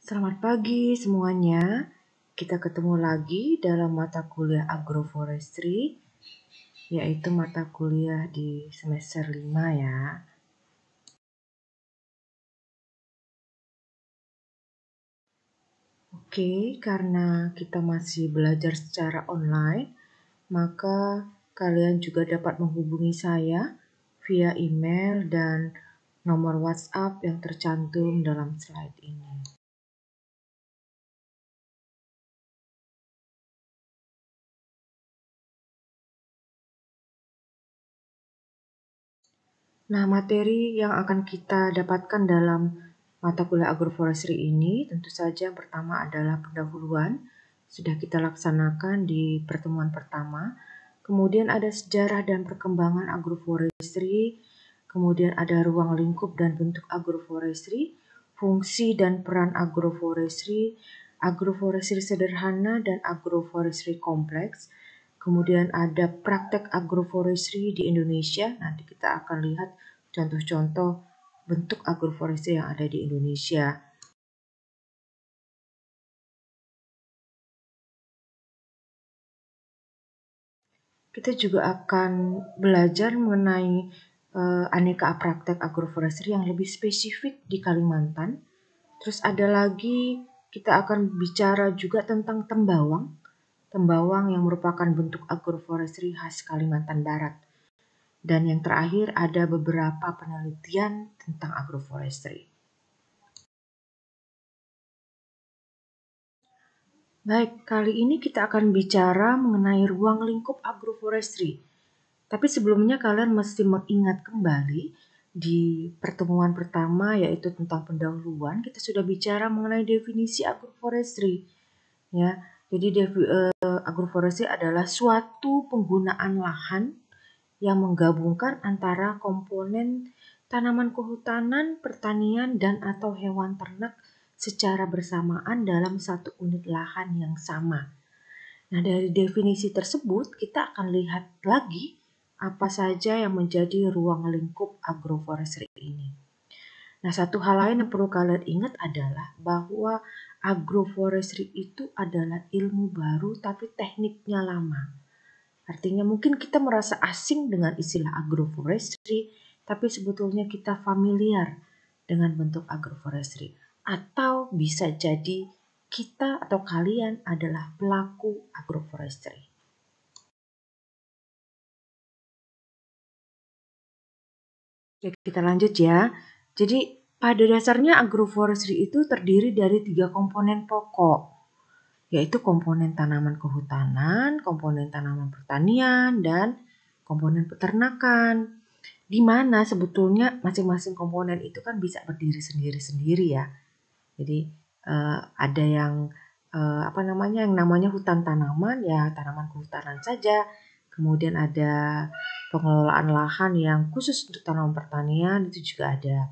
Selamat pagi semuanya. Kita ketemu lagi dalam mata kuliah Agroforestry, yaitu mata kuliah di semester 5 ya. Oke, karena kita masih belajar secara online, maka kalian juga dapat menghubungi saya via email dan nomor WhatsApp yang tercantum dalam slide ini. Nah, materi yang akan kita dapatkan dalam mata kuliah agroforestry ini tentu saja yang pertama adalah pendahuluan, sudah kita laksanakan di pertemuan pertama. Kemudian ada sejarah dan perkembangan agroforestry, kemudian ada ruang lingkup dan bentuk agroforestry, fungsi dan peran agroforestry, agroforestry sederhana dan agroforestry kompleks. Kemudian ada praktek agroforestry di Indonesia. Nanti kita akan lihat contoh-contoh bentuk agroforestry yang ada di Indonesia. Kita juga akan belajar mengenai aneka praktek agroforestry yang lebih spesifik di Kalimantan. Terus ada lagi kita akan bicara juga tentang tembawang. Tembawang yang merupakan bentuk agroforestry khas Kalimantan Barat. Dan yang terakhir ada beberapa penelitian tentang agroforestry. Baik, kali ini kita akan bicara mengenai ruang lingkup agroforestry. Tapi sebelumnya kalian mesti mengingat kembali di pertemuan pertama yaitu tentang pendahuluan, kita sudah bicara mengenai definisi agroforestry. Ya, jadi agroforestry adalah suatu penggunaan lahan yang menggabungkan antara komponen tanaman kehutanan, pertanian, dan atau hewan ternak secara bersamaan dalam satu unit lahan yang sama. Nah, dari definisi tersebut kita akan lihat lagi apa saja yang menjadi ruang lingkup agroforestry ini. Nah, satu hal lain yang perlu kalian ingat adalah bahwa agroforestry itu adalah ilmu baru tapi tekniknya lama. Artinya mungkin kita merasa asing dengan istilah agroforestry, tapi sebetulnya kita familiar dengan bentuk agroforestry. Atau bisa jadi kita atau kalian adalah pelaku agroforestry. Oke, kita lanjut ya. Jadi pada dasarnya agroforestry itu terdiri dari 3 komponen pokok, yaitu komponen tanaman kehutanan, komponen tanaman pertanian, dan komponen peternakan. Di mana sebetulnya masing-masing komponen itu kan bisa berdiri sendiri-sendiri ya. Jadi ada yang yang namanya hutan tanaman ya tanaman kehutanan saja. Kemudian ada pengelolaan lahan yang khusus untuk tanaman pertanian itu juga ada.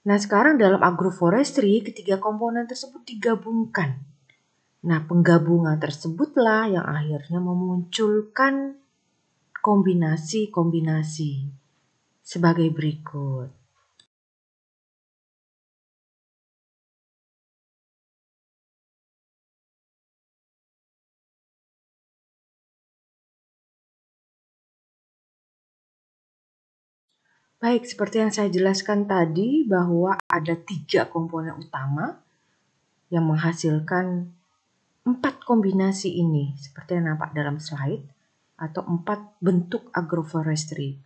Nah, sekarang dalam agroforestry ketiga komponen tersebut digabungkan. Nah, penggabungan tersebutlah yang akhirnya memunculkan kombinasi-kombinasi sebagai berikut. Baik, seperti yang saya jelaskan tadi bahwa ada 3 komponen utama yang menghasilkan 4 kombinasi ini, seperti yang nampak dalam slide, atau 4 bentuk agroforestry.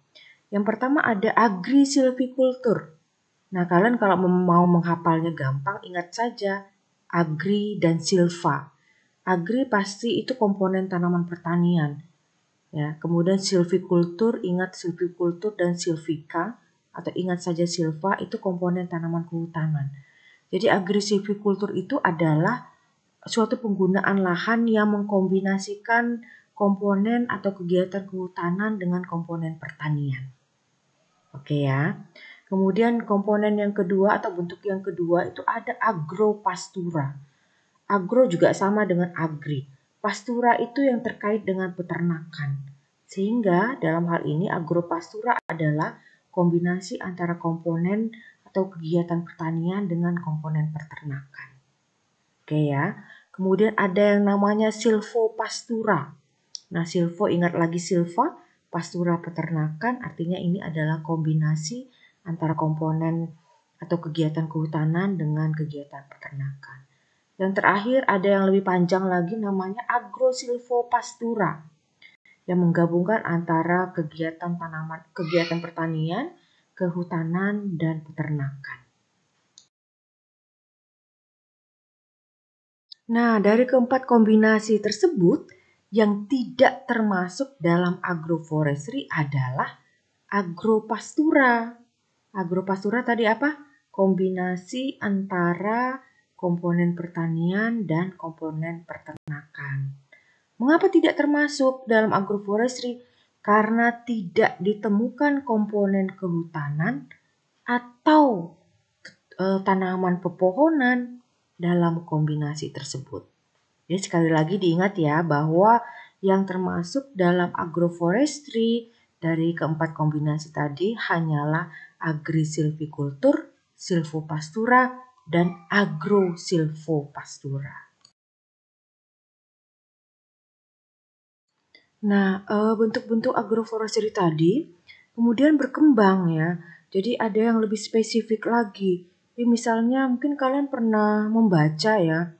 Yang pertama ada agri-silviculture. Nah, kalian kalau mau menghafalnya gampang, ingat saja agri dan silva. Agri pasti itu komponen tanaman pertanian. Ya, kemudian silviculture, ingat silviculture dan silvika atau ingat saja silva itu komponen tanaman kehutanan. Jadi agri-silviculture itu adalah suatu penggunaan lahan yang mengkombinasikan komponen atau kegiatan kehutanan dengan komponen pertanian. Oke ya. Kemudian komponen yang kedua atau bentuk yang kedua itu ada agropastura. Agro juga sama dengan agri. Pastura itu yang terkait dengan peternakan. Sehingga dalam hal ini agropastura adalah kombinasi antara komponen atau kegiatan pertanian dengan komponen peternakan. Oke ya. Kemudian ada yang namanya silvopastura. Nah, silvo, ingat lagi silva, pastura peternakan, artinya ini adalah kombinasi antara komponen atau kegiatan kehutanan dengan kegiatan peternakan. Yang terakhir ada yang lebih panjang lagi namanya agrosilvopastura yang menggabungkan antara kegiatan tanaman, kegiatan pertanian, kehutanan, dan peternakan. Nah, dari keempat kombinasi tersebut, yang tidak termasuk dalam agroforestry adalah agropastura. Agropastura tadi apa? Kombinasi antara komponen pertanian dan komponen peternakan. Mengapa tidak termasuk dalam agroforestry? Karena tidak ditemukan komponen kehutanan atau tanaman pepohonan dalam kombinasi tersebut. Jadi sekali lagi diingat ya bahwa yang termasuk dalam agroforestry dari keempat kombinasi tadi hanyalah agrisilvikultur, silvopastura, dan agrosilvopastura. Nah, bentuk-bentuk agroforestry tadi kemudian berkembang ya. Jadi ada yang lebih spesifik lagi. Jadi misalnya mungkin kalian pernah membaca ya,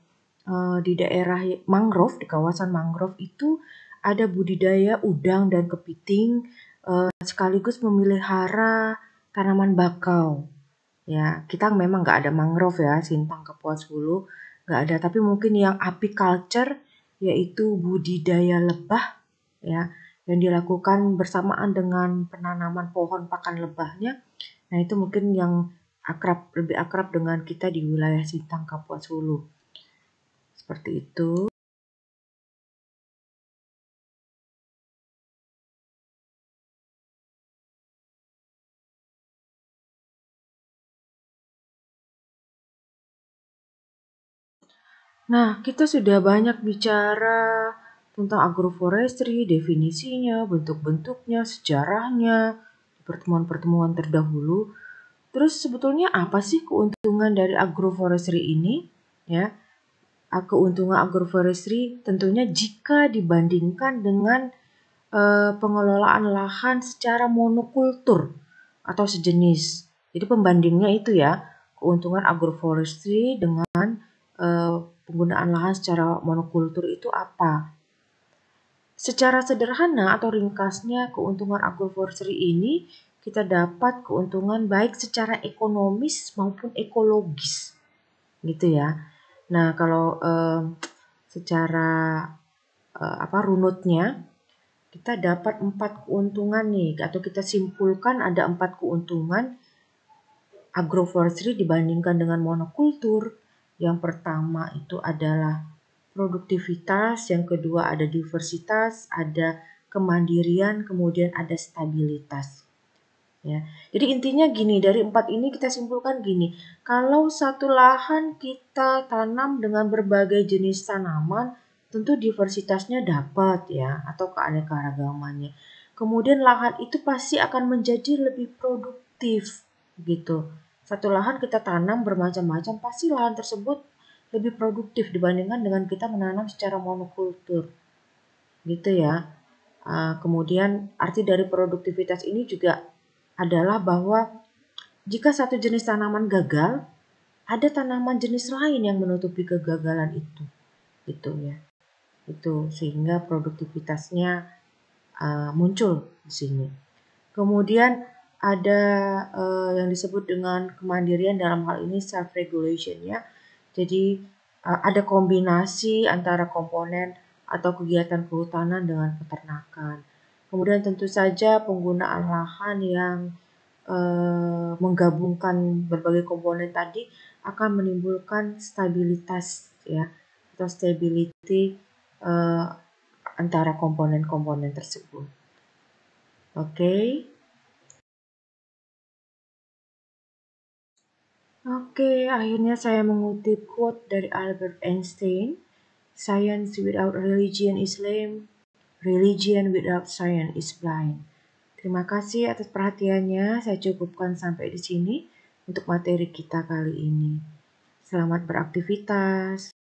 di daerah mangrove, di kawasan mangrove itu ada budidaya udang dan kepiting, sekaligus memelihara tanaman bakau. Ya, kita memang nggak ada mangrove ya, Sintang Kapuas Hulu nggak ada. Tapi mungkin yang apiculture, yaitu budidaya lebah, ya, yang dilakukan bersamaan dengan penanaman pohon pakan lebahnya. Nah, itu mungkin yang lebih akrab dengan kita di wilayah Sintang Kapuas Hulu. Seperti itu. Nah, kita sudah banyak bicara tentang agroforestry, definisinya, bentuk-bentuknya, sejarahnya, pertemuan-pertemuan terdahulu. Terus sebetulnya apa sih keuntungan dari agroforestry ini? Ya, keuntungan agroforestry tentunya jika dibandingkan dengan pengelolaan lahan secara monokultur atau sejenis. Jadi pembandingnya itu ya, keuntungan agroforestry dengan penggunaan lahan secara monokultur itu apa? Secara sederhana atau ringkasnya, keuntungan agroforestry ini kita dapat keuntungan baik secara ekonomis maupun ekologis, gitu ya. Nah, kalau secara runutnya, kita dapat 4 keuntungan nih, atau kita simpulkan ada 4 keuntungan agroforestry dibandingkan dengan monokultur. Yang pertama itu adalah produktivitas, yang kedua ada diversitas, ada kemandirian, kemudian ada stabilitas. Ya. Jadi intinya gini, dari 4 ini kita simpulkan gini, kalau satu lahan kita tanam dengan berbagai jenis tanaman, tentu diversitasnya dapat ya, atau keanekaragamannya. Kemudian lahan itu pasti akan menjadi lebih produktif gitu. Satu lahan kita tanam bermacam-macam, pasti lahan tersebut lebih produktif dibandingkan dengan kita menanam secara monokultur. Gitu ya. Kemudian arti dari produktivitas ini juga adalah bahwa jika satu jenis tanaman gagal, ada tanaman jenis lain yang menutupi kegagalan itu. Gitu ya. Itu sehingga produktivitasnya muncul di sini. Kemudian ada yang disebut dengan kemandirian, dalam hal ini self regulation ya. Jadi ada kombinasi antara komponen atau kegiatan kehutanan dengan peternakan. Kemudian tentu saja penggunaan lahan yang menggabungkan berbagai komponen tadi akan menimbulkan stabilitas ya, atau stability antara komponen-komponen tersebut. Oke. Oke, akhirnya saya mengutip quote dari Albert Einstein, "Science without religion is lame, religion without science is blind." Terima kasih atas perhatiannya. Saya cukupkan sampai di sini untuk materi kita kali ini. Selamat beraktivitas.